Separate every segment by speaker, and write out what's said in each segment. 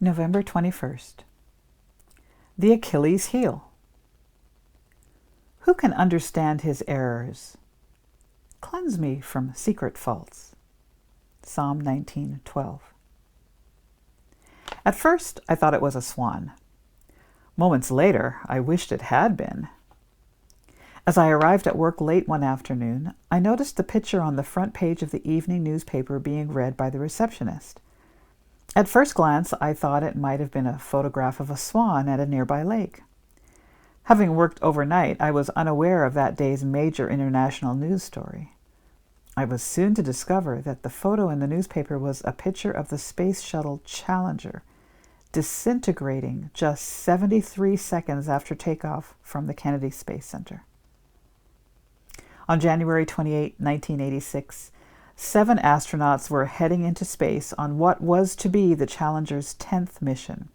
Speaker 1: November 21st. The Achilles heel. Who can understand his errors? Cleanse me from secret faults. Psalm 19:12. At first, I thought it was a swan. Moments later, I wished it had been. As I arrived at work late one afternoon, I noticed the picture on the front page of the evening newspaper being read by the receptionist. At first glance, I thought it might have been a photograph of a swan at a nearby lake. Having worked overnight, I was unaware of that day's major international news story. I was soon to discover that the photo in the newspaper was a picture of the space shuttle Challenger, disintegrating just 73 seconds after takeoff from the Kennedy Space Center. On January 28, 1986, 7 astronauts were heading into space on what was to be the Challenger's 10th mission.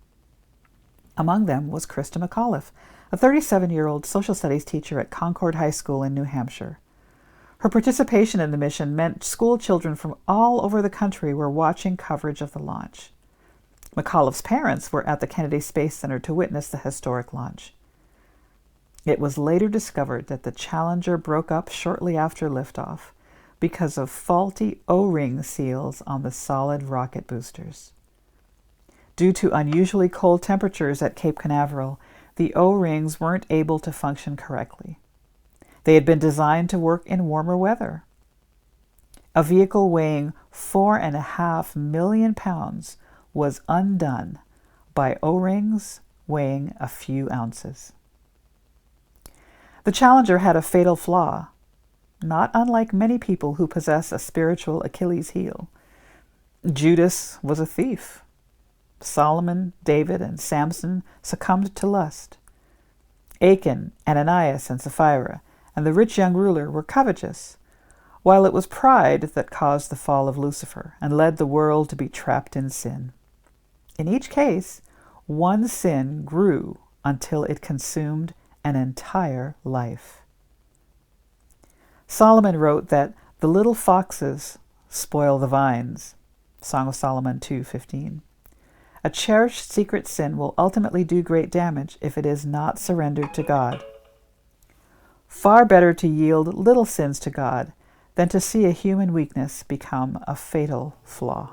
Speaker 1: Among them was Krista McAuliffe, a 37-year-old social studies teacher at Concord High School in New Hampshire. Her participation in the mission meant school children from all over the country were watching coverage of the launch. McAuliffe's parents were at the Kennedy Space Center to witness the historic launch. It was later discovered that the Challenger broke up shortly after liftoff because of faulty O-ring seals on the solid rocket boosters. Due to unusually cold temperatures at Cape Canaveral, the O-rings weren't able to function correctly. They had been designed to work in warmer weather. A vehicle weighing 4.5 million pounds was undone by O-rings weighing a few ounces. The Challenger had a fatal flaw, not unlike many people who possess a spiritual Achilles heel. Judas was a thief. Solomon, David, and Samson succumbed to lust. Achan, Ananias, and Sapphira, and the rich young ruler were covetous, while it was pride that caused the fall of Lucifer and led the world to be trapped in sin. In each case, one sin grew until it consumed an entire life. Solomon wrote that the little foxes spoil the vines, Song of Solomon 2:15. A cherished secret sin will ultimately do great damage if it is not surrendered to God. Far better to yield little sins to God than to see a human weakness become a fatal flaw.